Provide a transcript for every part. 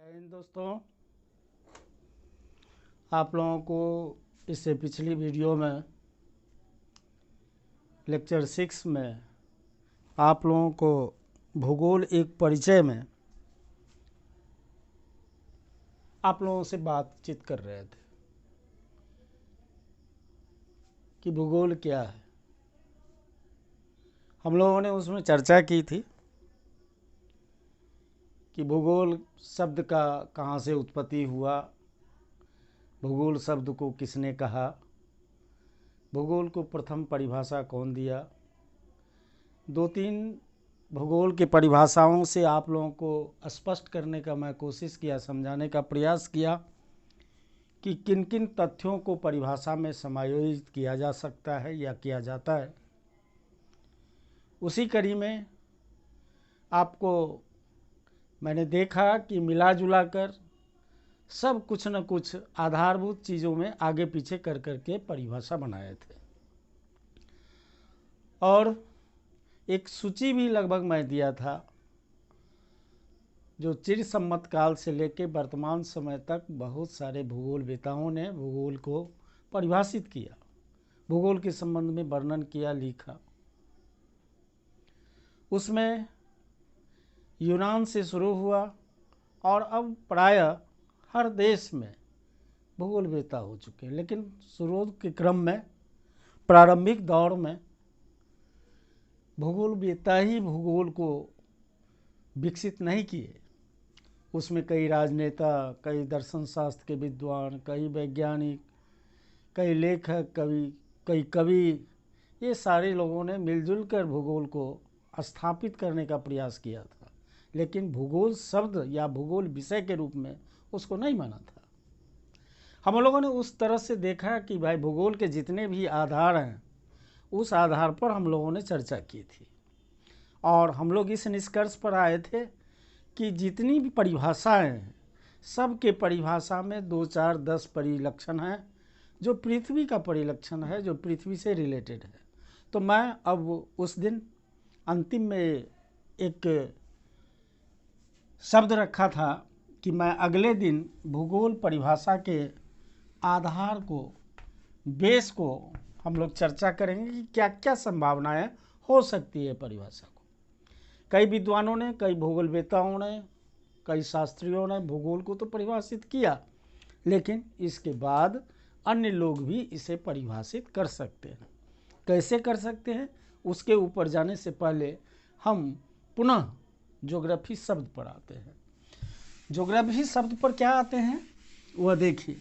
इन दोस्तों, आप लोगों को इससे पिछली वीडियो में लेक्चर 6 में आप लोगों को भूगोल एक परिचय में आप लोगों से बातचीत कर रहे थे कि भूगोल क्या है। हम लोगों ने उसमें चर्चा की थी कि भूगोल शब्द का कहाँ से उत्पत्ति हुआ, भूगोल शब्द को किसने कहा, भूगोल को प्रथम परिभाषा कौन दिया। 2-3 भूगोल की परिभाषाओं से आप लोगों को स्पष्ट करने का मैं कोशिश किया, समझाने का प्रयास किया कि किन किन तथ्यों को परिभाषा में समायोजित किया जा सकता है या किया जाता है। उसी कड़ी में आपको मैंने देखा कि मिला जुला कर सब कुछ न कुछ आधारभूत चीज़ों में आगे पीछे कर के परिभाषा बनाए थे, और एक सूची भी लगभग मैं दिया था जो चिर सम्मत काल से लेकर वर्तमान समय तक बहुत सारे भूगोलवेताओं ने भूगोल को परिभाषित किया, भूगोल के संबंध में वर्णन किया, लिखा। उसमें यूनान से शुरू हुआ और अब प्रायः हर देश में भूगोलवेता हो चुके हैं, लेकिन शुरू के क्रम में प्रारंभिक दौर में भूगोलवेता ही भूगोल को विकसित नहीं किए। उसमें कई राजनेता, कई दर्शन शास्त्र के विद्वान, कई वैज्ञानिक, कई लेखक, कई कवि, ये सारे लोगों ने मिलजुल कर भूगोल को स्थापित करने का प्रयास किया था, लेकिन भूगोल शब्द या भूगोल विषय के रूप में उसको नहीं माना था। हम लोगों ने उस तरह से देखा कि भाई भूगोल के जितने भी आधार हैं उस आधार पर हम लोगों ने चर्चा की थी, और हम लोग इस निष्कर्ष पर आए थे कि जितनी भी परिभाषाएं हैं सब के परिभाषा में 2-4-10 परिलक्षण हैं जो पृथ्वी का परिलक्षण है, जो पृथ्वी से रिलेटेड है। तो मैं अब उस दिन अंतिम में एक शब्द रखा था कि मैं अगले दिन भूगोल परिभाषा के आधार को, बेस को हम लोग चर्चा करेंगे कि क्या क्या संभावनाएं हो सकती है परिभाषा को। कई विद्वानों ने, कई भूगोलवेताओं ने, कई शास्त्रियों ने भूगोल को तो परिभाषित किया, लेकिन इसके बाद अन्य लोग भी इसे परिभाषित कर सकते हैं। कैसे कर सकते हैं उसके ऊपर जाने से पहले हम पुनः ज्योग्राफी शब्द पर आते हैं। ज्योग्राफी शब्द पर क्या आते हैं वह देखिए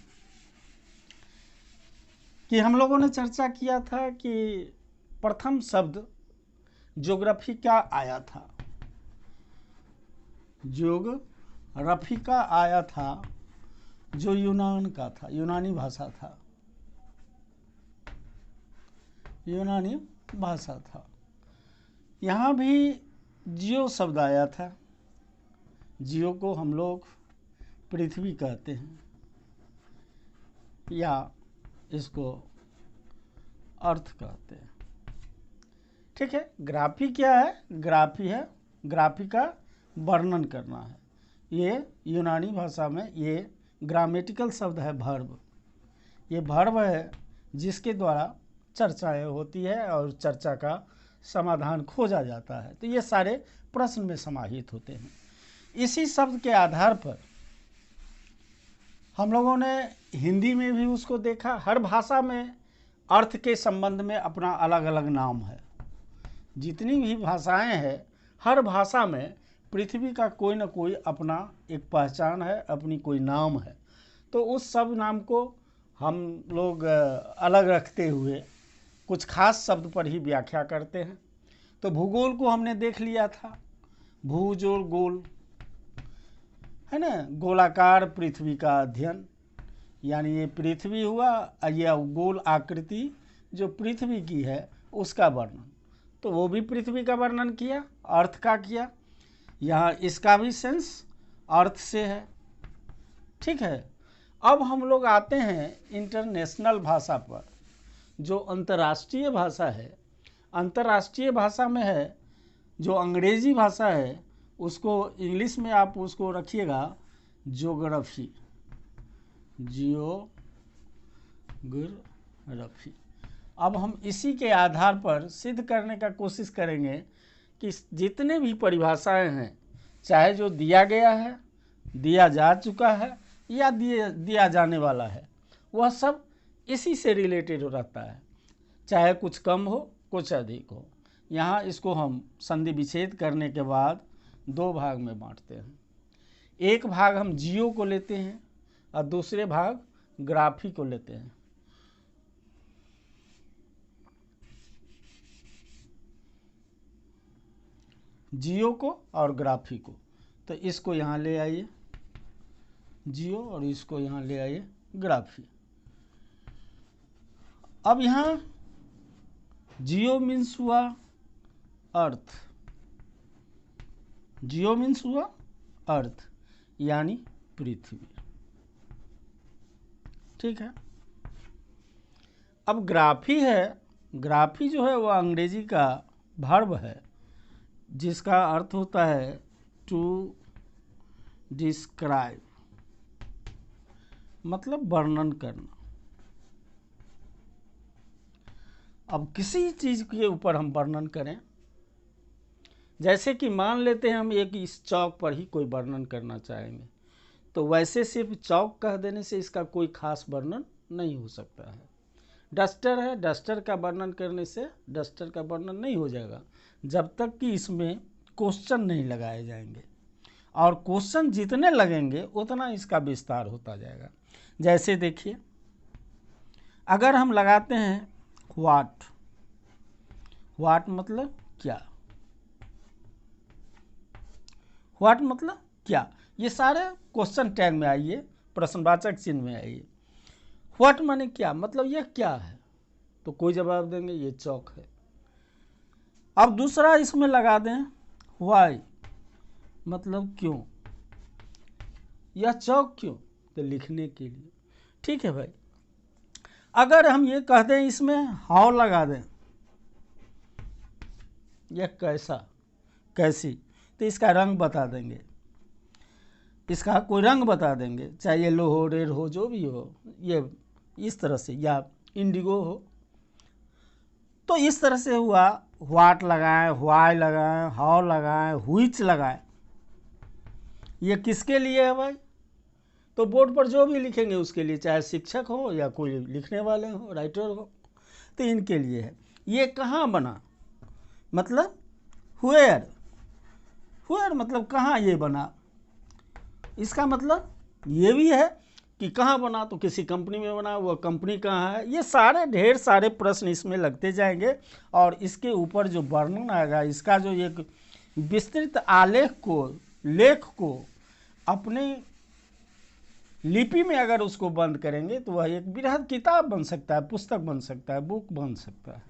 कि हम लोगों ने चर्चा किया था कि प्रथम शब्द ज्योग्राफी का आया था, ज्योग्राफी का आया था जो यूनान का था, यूनानी भाषा था, यूनानी भाषा था। यहाँ भी जियो शब्द आया था। जियो को हम लोग पृथ्वी कहते हैं या इसको अर्थ कहते हैं। ठीक है। ग्राफी क्या है? ग्राफी है, ग्राफी का वर्णन करना है। ये यूनानी भाषा में ये ग्रामेटिकल शब्द है, वर्ब। ये वर्ब है जिसके द्वारा चर्चाएं होती है और चर्चा का समाधान खोजा जाता है। तो ये सारे प्रश्न में समाहित होते हैं। इसी शब्द के आधार पर हम लोगों ने हिंदी में भी उसको देखा। हर भाषा में अर्थ के संबंध में अपना अलग अलग नाम है। जितनी भी भाषाएं हैं हर भाषा में पृथ्वी का कोई ना कोई अपना एक पहचान है, अपनी कोई नाम है। तो उस सब नाम को हम लोग अलग रखते हुए कुछ खास शब्द पर ही व्याख्या करते हैं। तो भूगोल को हमने देख लिया था। भू जोड़ गोल है ना, गोलाकार पृथ्वी का अध्ययन, यानी ये पृथ्वी हुआ, यह गोल आकृति जो पृथ्वी की है उसका वर्णन। तो वो भी पृथ्वी का वर्णन किया, अर्थ का किया। यहाँ इसका भी सेंस अर्थ से है। ठीक है। अब हम लोग आते हैं इंटरनेशनल भाषा पर, जो अंतर्राष्ट्रीय भाषा है। अंतर्राष्ट्रीय भाषा में है जो अंग्रेजी भाषा है, उसको इंग्लिश में आप उसको रखिएगा ज्योग्राफी, जियोग्राफी। अब हम इसी के आधार पर सिद्ध करने का कोशिश करेंगे कि जितने भी परिभाषाएं हैं, चाहे जो दिया गया है, दिया जा चुका है या दिया जाने वाला है, वह सब इसी से रिलेटेड रहता है, चाहे कुछ कम हो कुछ अधिक हो। यहाँ इसको हम संधि विच्छेद करने के बाद दो भाग में बांटते हैं। एक भाग हम जियो को लेते हैं और दूसरे भाग ग्राफी को लेते हैं। जियो को और ग्राफी को, तो इसको यहाँ ले आइए जियो और इसको यहाँ ले आइए ग्राफी। अब यहाँ जियो मीन्स हुआ अर्थ, जियो मीन्स हुआ अर्थ यानी पृथ्वी, ठीक है। अब ग्राफी है, ग्राफी जो है वह अंग्रेजी का वर्ब है जिसका अर्थ होता है टू डिस्क्राइब, मतलब वर्णन करना। अब किसी चीज के ऊपर हम वर्णन करें, जैसे कि मान लेते हैं हम एक इस चौक पर ही कोई वर्णन करना चाहेंगे, तो वैसे सिर्फ चौक कह देने से इसका कोई खास वर्णन नहीं हो सकता है। डस्टर है, डस्टर का वर्णन करने से डस्टर का वर्णन नहीं हो जाएगा जब तक कि इसमें क्वेश्चन नहीं लगाए जाएंगे, और क्वेश्चन जितने लगेंगे उतना इसका विस्तार होता जाएगा। जैसे देखिए, अगर हम लगाते हैं व्हाट, व्हाट मतलब क्या, व्हाट मतलब क्या, ये सारे क्वेश्चन टैग में आइए, प्रश्नवाचक चिन्ह में आइए। व्हाट माने क्या, मतलब यह क्या है, तो कोई जवाब देंगे ये चौक है। अब दूसरा इसमें लगा दें व्हाई, मतलब क्यों, यह चौक क्यों, तो लिखने के लिए, ठीक है भाई। अगर हम ये कह दें इसमें हाउ लगा दें, यह कैसा, कैसी, तो इसका रंग बता देंगे, इसका कोई रंग बता देंगे, चाहे येलो हो, रेड हो, जो भी हो, ये इस तरह से, या इंडिगो हो। तो इस तरह से हुआ, व्हाट लगाएं, व्हाई लगाएं, हाउ लगाएं, व्हिच लगाएं, ये किसके लिए है भाई, तो बोर्ड पर जो भी लिखेंगे उसके लिए, चाहे शिक्षक हो या कोई लिखने वाले हो, राइटर हो, तो इनके लिए है। ये कहाँ बना, मतलब हुएर, हुएर मतलब कहाँ ये बना, इसका मतलब ये भी है कि कहाँ बना, तो किसी कंपनी में बना, वह कंपनी कहाँ है। ये सारे ढेर सारे प्रश्न इसमें लगते जाएंगे, और इसके ऊपर जो वर्णन आएगा, इसका जो एक विस्तृत आलेख को, लेख को अपने लिपि में अगर उसको बंद करेंगे तो वह एक बृहद किताब बन सकता है, पुस्तक बन सकता है, बुक बन सकता है।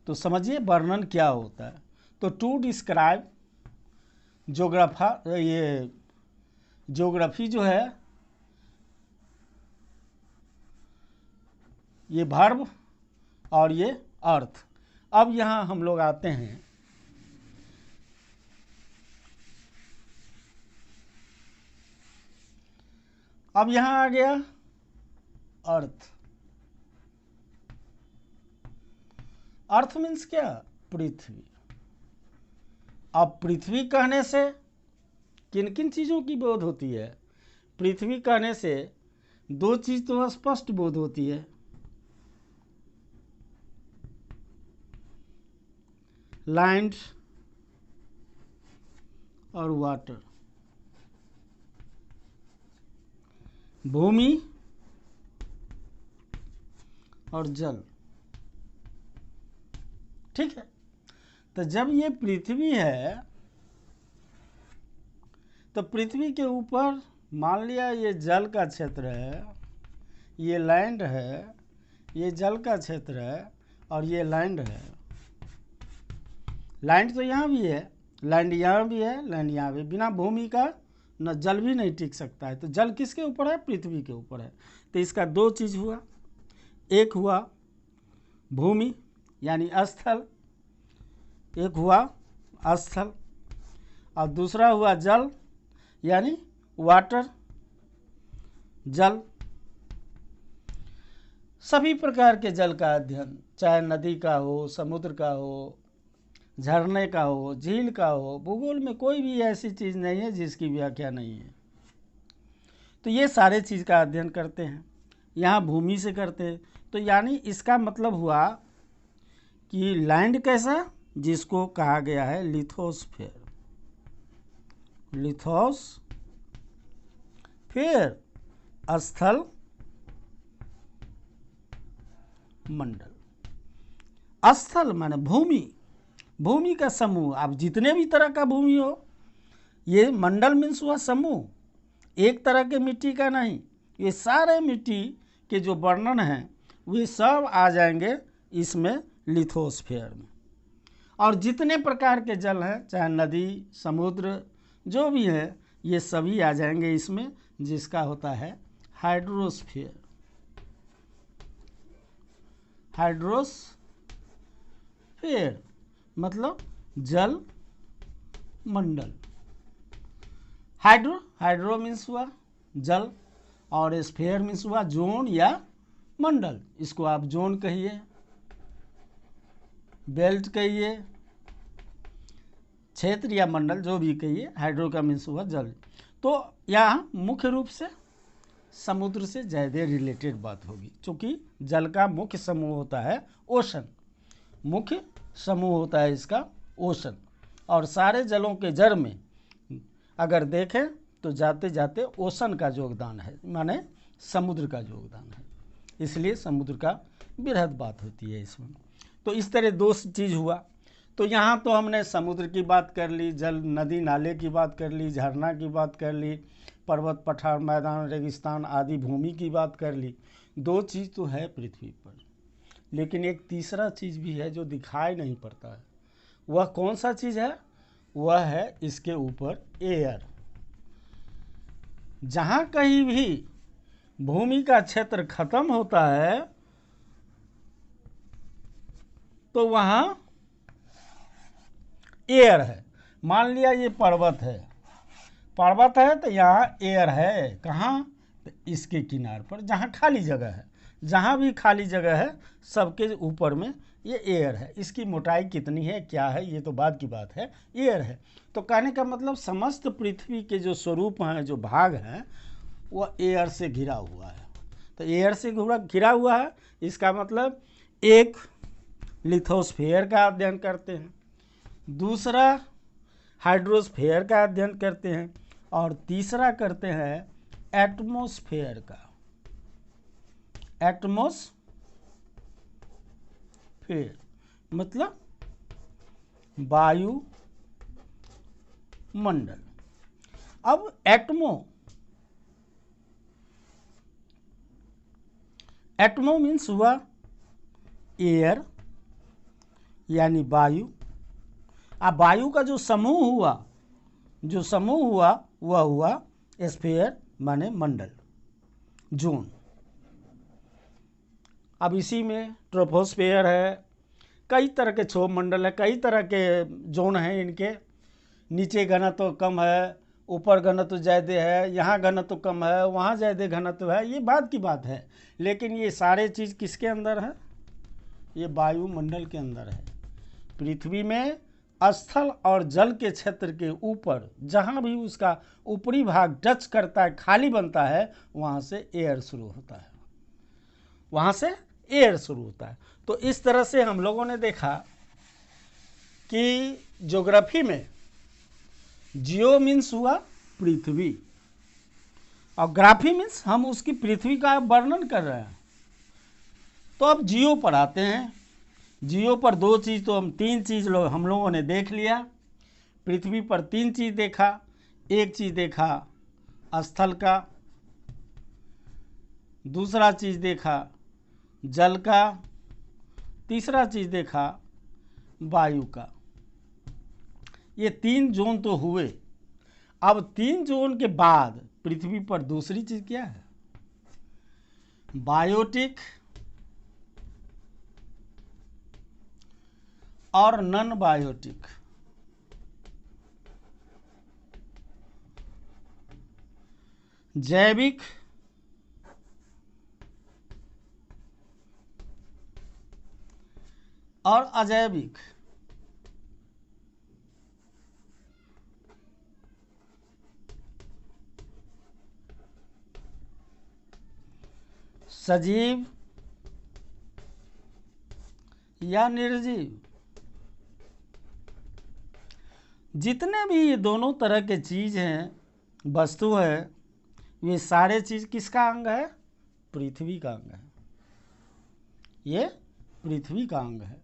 तो समझिए वर्णन क्या होता है। तो टू डिस्क्राइब, ये ज्योग्राफी जो है ये वर्ब और ये अर्थ। अब यहाँ हम लोग आते हैं अब यहाँ आ गया अर्थ। अर्थ मीन्स क्या, पृथ्वी। अब पृथ्वी कहने से किन किन चीज़ों की बोध होती है, पृथ्वी कहने से दो चीज़ तो स्पष्ट बोध होती है, लैंड और वाटर, भूमि और जल, ठीक है। तो जब ये पृथ्वी है तो पृथ्वी के ऊपर मान लिया ये जल का क्षेत्र है, ये लैंड है, ये जल का क्षेत्र है, और ये लैंड है। लैंड तो यहाँ भी है, लैंड यहाँ भी है, लैंड यहाँ भी। बिना भूमि का न जल भी नहीं टिक सकता है। तो जल किसके ऊपर है, पृथ्वी के ऊपर है। तो इसका दो चीज़ हुआ, एक हुआ भूमि यानी स्थल, एक हुआ स्थल, और दूसरा हुआ जल यानी वाटर जल, सभी प्रकार के जल का अध्ययन, चाहे नदी का हो, समुद्र का हो, झरने का हो, झील का हो, भूगोल में कोई भी ऐसी चीज़ नहीं है जिसकी व्याख्या नहीं है। तो ये सारे चीज़ का अध्ययन करते हैं, यहाँ भूमि से करते हैं। तो यानी इसका मतलब हुआ कि लैंड कैसा, जिसको कहा गया है लिथोस्फेयर, लिथोस्फेयर स्थल मंडल। स्थल माने भूमि, भूमि का समूह। अब जितने भी तरह का भूमि हो, ये मंडल मीन्स हुआ समूह, एक तरह के मिट्टी का नहीं। ये सारे मिट्टी के जो वर्णन हैं वे सब आ जाएंगे इसमें लिथोस्फेयर में। और जितने प्रकार के जल हैं, चाहे नदी, समुद्र, जो भी है, ये सभी आ जाएंगे इसमें, जिसका होता है हाइड्रोस्फीयर। हाइड्रोस्फीयर मतलब जल मंडल। हाइड्रो मीन्स हुआ जल, और स्फीयर मीन्स हुआ जोन या मंडल। इसको आप जोन कहिए, बेल्ट कहिए, क्षेत्र या मंडल, जो भी कहिए। हाइड्रो का मीन्स हुआ जल। तो यहाँ मुख्य रूप से समुद्र से ज़्यादा रिलेटेड बात होगी, क्योंकि जल का मुख्य समूह होता है ओशन, मुख्य समूह होता है इसका ओशन। और सारे जलों के जड़ में अगर देखें तो जाते जाते ओशन का योगदान है, माने समुद्र का योगदान है, इसलिए समुद्र का बृहद बात होती है इसमें। तो इस तरह दो चीज़ हुआ। तो यहाँ तो हमने समुद्र की बात कर ली, जल नदी नाले की बात कर ली, झरना की बात कर ली, पर्वत पठार मैदान रेगिस्तान आदि भूमि की बात कर ली। दो चीज़ तो है पृथ्वी पर, लेकिन एक तीसरा चीज़ भी है जो दिखाई नहीं पड़ता है। वह कौन सा चीज़ है? वह है इसके ऊपर एयर। जहाँ कहीं भी भूमि का क्षेत्र खत्म होता है तो वहाँ एयर है। मान लिया ये पर्वत है, पर्वत है तो यहाँ एयर है। कहाँ? तो इसके किनार पर, जहाँ खाली जगह है, जहाँ भी खाली जगह है सबके ऊपर में ये एयर है। इसकी मोटाई कितनी है, क्या है, ये तो बाद की बात है, एयर है। तो कहने का मतलब समस्त पृथ्वी के जो स्वरूप हैं, जो भाग हैं, वह एयर से घिरा हुआ है। तो एयर से घिरा हुआ है, इसका मतलब एक लिथोस्फेयर का अध्ययन करते हैं, दूसरा हाइड्रोस्फेयर का अध्ययन करते हैं, और तीसरा करते हैं एटमॉस्फेयर का। एटमॉस्फेयर मतलब वायु मंडल। अब एटमो मीन्स हुआ एयर यानी वायु। अब वायु का जो समूह हुआ वह हुआ स्फीयर माने मंडल, जोन। अब इसी में ट्रोपोस्फीयर है, कई तरह के क्षोभ मंडल है, कई तरह के जोन हैं इनके। नीचे घनत्व कम है, ऊपर घनत्व ज़्यादा है, यहाँ घनत्व कम है, वहाँ ज़्यादा घनत्व है, ये बात की बात है। लेकिन ये सारे चीज़ किसके अंदर है? ये वायुमंडल के अंदर है। पृथ्वी में स्थल और जल के क्षेत्र के ऊपर जहाँ भी उसका ऊपरी भाग टच करता है, खाली बनता है, वहाँ से एयर शुरू होता है, वहाँ से एयर शुरू होता है। तो इस तरह से हम लोगों ने देखा कि ज्योग्राफी में जियो मीन्स हुआ पृथ्वी, और ग्राफी मीन्स हम उसकी पृथ्वी का वर्णन कर रहे हैं। तो अब जियो पर आते हैं। जियो पर दो चीज़ तो तीन चीज़ हम लोगों ने देख लिया। पृथ्वी पर तीन चीज़ देखा। एक चीज़ देखा स्थल का, दूसरा चीज़ देखा जल का, तीसरा चीज़ देखा वायु का। ये तीन जोन तो हुए। अब तीन जोन के बाद पृथ्वी पर दूसरी चीज़ क्या है? बायोटिक और नॉन बायोटिक। जैविक और अजैविक। सजीव या निर्जीव, जितने भी ये दोनों तरह के चीज हैं, वस्तु है, ये सारे चीज किसका अंग है? पृथ्वी का अंग है। ये पृथ्वी का अंग है।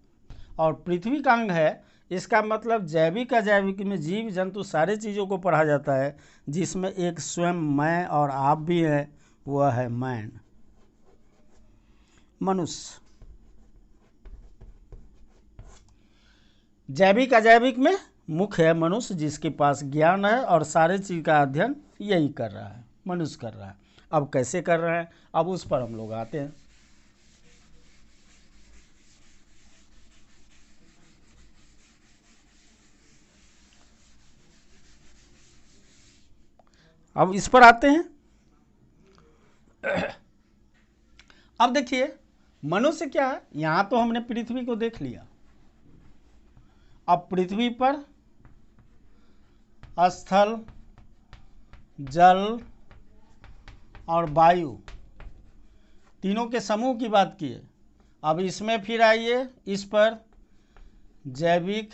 और पृथ्वी का अंग है, इसका मतलब जैविक अजैविक में जीव जंतु सारे चीज़ों को पढ़ा जाता है, जिसमें एक स्वयं मैं और आप भी है, वह है मैन, मनुष्य। जैविक अजैविक में मुख्य है मनुष्य, जिसके पास ज्ञान है और सारे चीज का अध्ययन यही कर रहा है, मनुष्य कर रहा है। अब कैसे कर रहे हैं, अब उस पर हम लोग आते हैं। अब इस पर आते हैं। अब देखिए मनुष्य क्या है, यहां तो हमने पृथ्वी को देख लिया। अब पृथ्वी पर स्थल, जल और वायु तीनों के समूह की बात की है। अब इसमें फिर आइए इस पर जैविक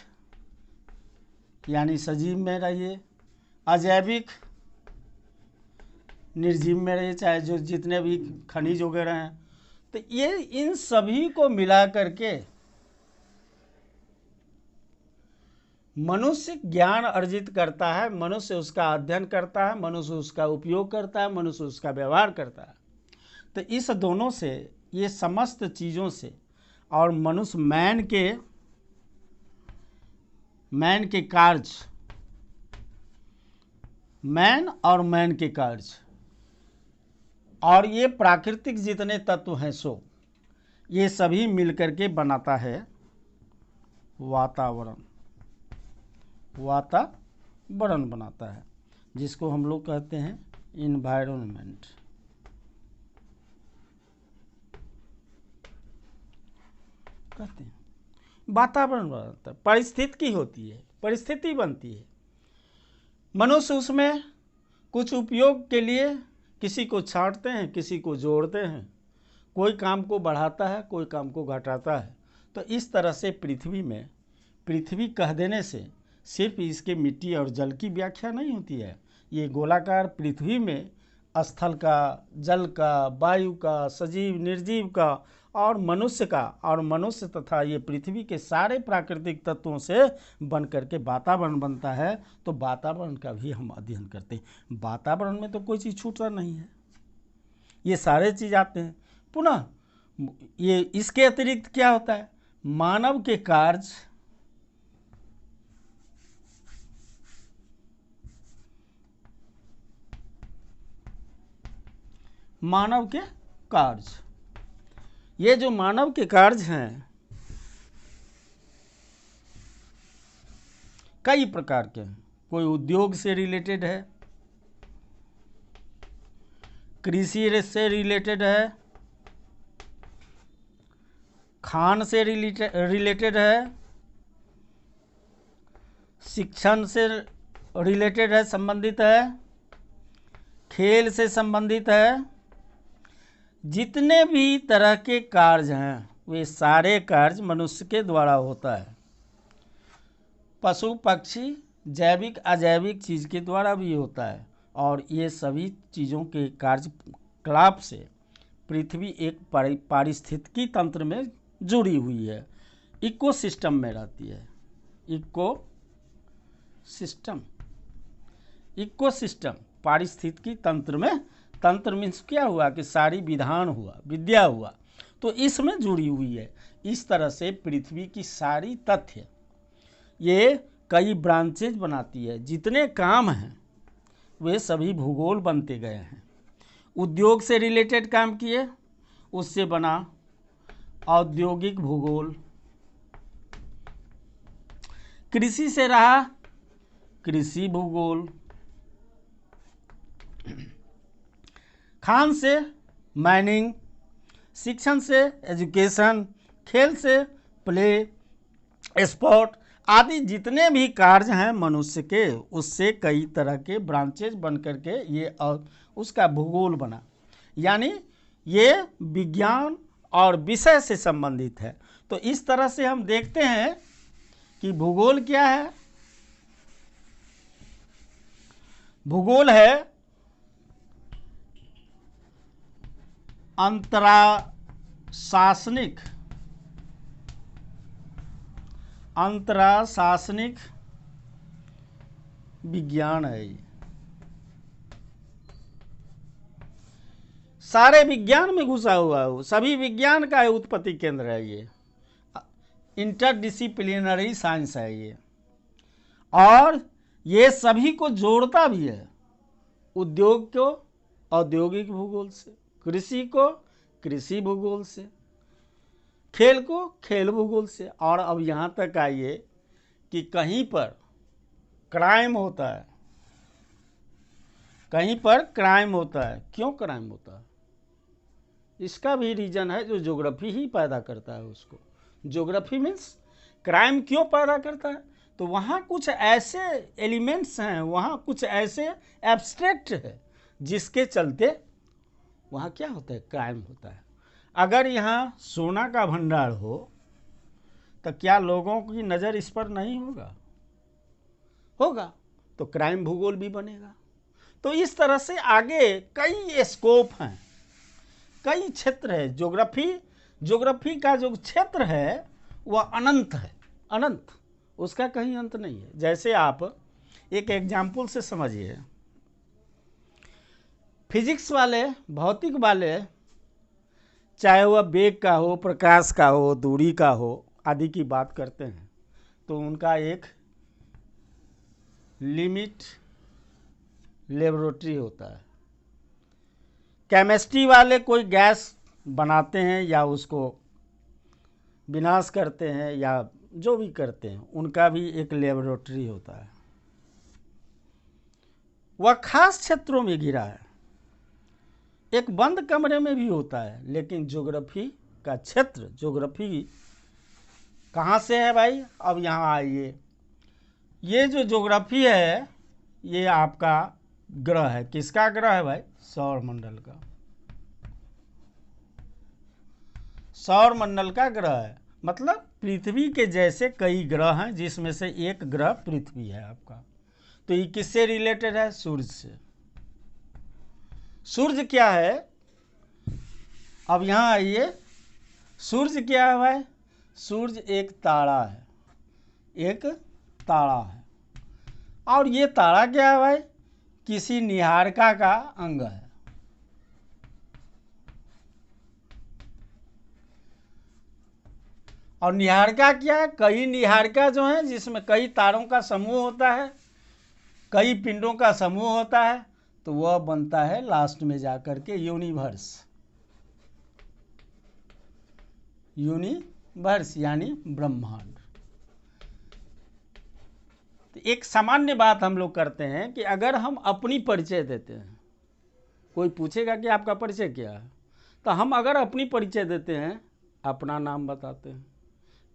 यानी सजीव में रहिए, अजैविक निर्जीव में रहिए, चाहे जो जितने भी खनिज वगैरह हैं। तो ये इन सभी को मिला करके मनुष्य ज्ञान अर्जित करता है, मनुष्य उसका अध्ययन करता है, मनुष्य उसका उपयोग करता है, मनुष्य उसका व्यवहार करता है। तो इस दोनों से, ये समस्त चीज़ों से, और मनुष्य मैन के कार्य, मैन और मैन के कार्य, और ये प्राकृतिक जितने तत्व हैं सो, ये सभी मिलकर के बनाता है वातावरण। वातावरण बनाता है, जिसको हम लोग कहते हैं इन्वायरमेंट। कहते हैं वातावरण बनाता है, परिस्थिति होती है, परिस्थिति बनती है। मनुष्य उसमें कुछ उपयोग के लिए किसी को छांटते हैं, किसी को जोड़ते हैं, कोई काम को बढ़ाता है, कोई काम को घटाता है। तो इस तरह से पृथ्वी में, पृथ्वी कह देने से सिर्फ इसके मिट्टी और जल की व्याख्या नहीं होती है। ये गोलाकार पृथ्वी में स्थल का, जल का, वायु का, सजीव निर्जीव का और मनुष्य का, और मनुष्य तथा ये पृथ्वी के सारे प्राकृतिक तत्वों से बन करके वातावरण बनता है। तो वातावरण का भी हम अध्ययन करते हैं। वातावरण में तो कोई चीज़ छूटता नहीं है, ये सारे चीज़ आते हैं। पुनः ये इसके अतिरिक्त क्या होता है, मानव के कार्य, मानव के कार्य, ये जो मानव के कार्य हैं कई प्रकार के हैं। कोई उद्योग से रिलेटेड है, कृषि से रिलेटेड है, खान से रिलेटेड है, शिक्षण से रिलेटेड है, संबंधित है, खेल से संबंधित है। जितने भी तरह के कार्य हैं वे सारे कार्य मनुष्य के द्वारा होता है। पशु पक्षी जैविक अजैविक चीज़ के द्वारा भी होता है। और ये सभी चीज़ों के कार्यकलाप से पृथ्वी एक पारिस्थितिकी तंत्र में जुड़ी हुई है, इकोसिस्टम में रहती है। इकोसिस्टम पारिस्थितिकी तंत्र में, तंत्र मीन्स क्या हुआ कि सारी विधान हुआ, विद्या हुआ, तो इसमें जुड़ी हुई है। इस तरह से पृथ्वी की सारी तथ्य ये कई ब्रांचेज बनाती है। जितने काम हैं वे सभी भूगोल बनते गए हैं। उद्योग से रिलेटेड काम किए, उससे बना औद्योगिक भूगोल। कृषि से रहा कृषि भूगोल, खान से माइनिंग, शिक्षण से एजुकेशन, खेल से प्ले, स्पॉट आदि जितने भी कार्य हैं मनुष्य के, उससे कई तरह के ब्रांचेज बन करके ये उसका भूगोल बना। यानी ये विज्ञान और विषय से संबंधित है। तो इस तरह से हम देखते हैं कि भूगोल क्या है। भूगोल है अंतराशासनिक विज्ञान है। ये सारे विज्ञान में घुसा हुआ है, सभी विज्ञान का उत्पत्ति केंद्र है। ये इंटरडिसिप्लिनरी साइंस है ये, और ये सभी को जोड़ता भी है। उद्योग को औद्योगिक भूगोल से, कृषि को कृषि भूगोल से, खेल को खेल भूगोल से, और अब यहाँ तक आइए कि कहीं पर क्राइम होता है, कहीं पर क्राइम होता है। क्यों क्राइम होता है? इसका भी रीजन है जो ज्योग्राफी ही पैदा करता है उसको। ज्योग्राफी मीन्स क्राइम क्यों पैदा करता है? तो वहाँ कुछ ऐसे एलिमेंट्स हैं, वहाँ कुछ ऐसे एब्स्ट्रैक्ट है जिसके चलते वहाँ क्या होता है, क्राइम होता है। अगर यहाँ सोना का भंडार हो तो क्या लोगों की नज़र इस पर नहीं होगा? होगा, तो क्राइम भूगोल भी बनेगा। तो इस तरह से आगे कई स्कोप हैं, कई क्षेत्र है। ज्योग्राफी का जो क्षेत्र है वह अनंत है, अनंत, उसका कहीं अंत नहीं है। जैसे आप एक एग्जाम्पल से समझिए, फिजिक्स वाले, भौतिक वाले, चाहे वह वेग का हो, प्रकाश का हो, दूरी का हो आदि की बात करते हैं, तो उनका एक लिमिट लेबोरेटरी होता है। केमिस्ट्री वाले कोई गैस बनाते हैं या उसको विनाश करते हैं या जो भी करते हैं, उनका भी एक लेबोरेटरी होता है। वह खास क्षेत्रों में घिरा है, एक बंद कमरे में भी होता है। लेकिन ज्योग्राफी का क्षेत्र, ज्योग्राफी कहाँ से है भाई? अब यहाँ आइए, ये जो ज्योग्राफी है ये आपका ग्रह है। किसका ग्रह है भाई? सौर मंडल का, सौर मंडल का ग्रह है। मतलब पृथ्वी के जैसे कई ग्रह हैं जिसमें से एक ग्रह पृथ्वी है आपका। तो ये किससे रिलेटेड है? सूर्य से। सूर्य क्या है? अब यहाँ आइए, सूर्य क्या है भाई? सूर्य एक तारा है, एक तारा है। और ये तारा क्या है भाई? किसी निहारिका का अंग है। और निहारिका क्या है? कई निहारिका जो है जिसमें कई तारों का समूह होता है, कई पिंडों का समूह होता है, तो वह बनता है लास्ट में जाकर के यूनिवर्स। यूनिवर्स यानी ब्रह्मांड। तो एक सामान्य बात हम लोग करते हैं कि अगर हम अपनी परिचय देते हैं, कोई पूछेगा कि आपका परिचय क्या है, तो हम अगर अपनी परिचय देते हैं, अपना नाम बताते हैं,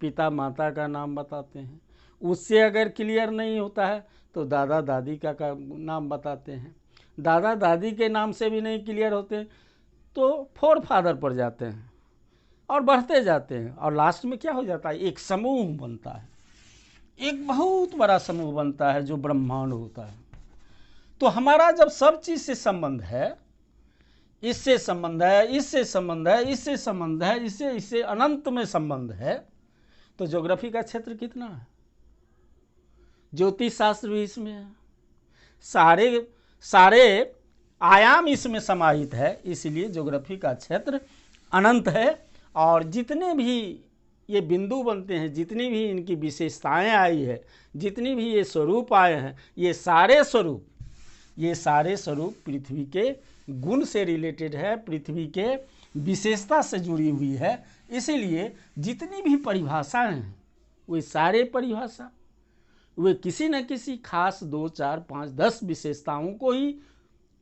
पिता माता का नाम बताते हैं। उससे अगर क्लियर नहीं होता है तो दादा दादी का नाम बताते हैं। दादा दादी के नाम से भी नहीं क्लियर होते तो फोर फादर पर जाते हैं और बढ़ते जाते हैं। और लास्ट में क्या हो जाता है? एक समूह बनता है, एक बहुत बड़ा समूह बनता है जो ब्रह्मांड होता है। तो हमारा जब सब चीज़ से संबंध है, इससे संबंध है, इससे संबंध है, इससे संबंध है, इससे अनंत में संबंध है, तो ज्योग्राफी का क्षेत्र कितना है? ज्योतिष शास्त्र भी इसमें है, सारे आयाम इसमें समाहित है। इसलिए ज्योग्राफी का क्षेत्र अनंत है। और जितने भी ये बिंदु बनते हैं, जितनी भी इनकी विशेषताएं आई है, जितनी भी ये स्वरूप आए हैं, ये सारे स्वरूप पृथ्वी के गुण से रिलेटेड है, पृथ्वी के विशेषता से जुड़ी हुई है। इसीलिए जितनी भी परिभाषाएं हैं, वे सारे परिभाषा वे किसी न किसी खास 2, 4, 5, 10 विशेषताओं को ही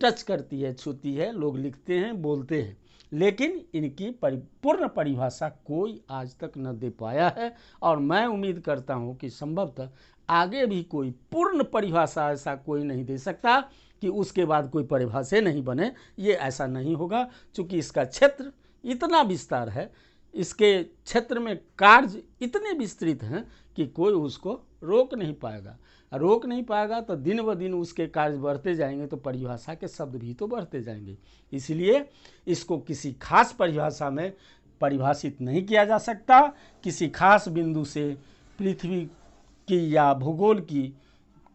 टच करती है, छूती है। लोग लिखते हैं, बोलते हैं, लेकिन इनकी पूर्ण परिभाषा कोई आज तक न दे पाया है। और मैं उम्मीद करता हूँ कि संभवतः आगे भी कोई पूर्ण परिभाषा ऐसा कोई नहीं दे सकता कि उसके बाद कोई परिभाषा नहीं बने। ये ऐसा नहीं होगा, क्योंकि इसका क्षेत्र इतना विस्तार है, इसके क्षेत्र में कार्य इतने विस्तृत हैं कि कोई उसको रोक नहीं पाएगा। रोक नहीं पाएगा तो दिन ब दिन उसके कार्य बढ़ते जाएंगे, तो परिभाषा के शब्द भी तो बढ़ते जाएंगे। इसलिए इसको किसी खास परिभाषा में परिभाषित नहीं किया जा सकता। किसी खास बिंदु से पृथ्वी की या भूगोल की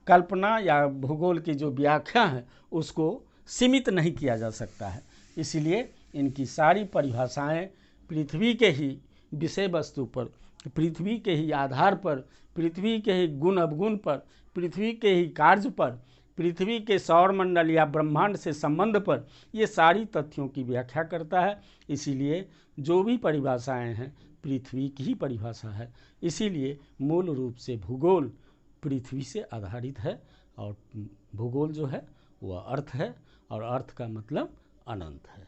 कल्पना या भूगोल की जो व्याख्या है उसको सीमित नहीं किया जा सकता है। इसलिए इनकी सारी परिभाषाएं पृथ्वी के ही विषय वस्तु पर, पृथ्वी के ही आधार पर, पृथ्वी के ही गुण अवगुण पर, पृथ्वी के ही कार्य पर, पृथ्वी के सौरमंडल या ब्रह्मांड से संबंध पर, ये सारी तथ्यों की व्याख्या करता है। इसीलिए जो भी परिभाषाएं हैं पृथ्वी की ही परिभाषा है। इसीलिए मूल रूप से भूगोल पृथ्वी से आधारित है, और भूगोल जो है वह अर्थ है, और अर्थ का मतलब अनंत है।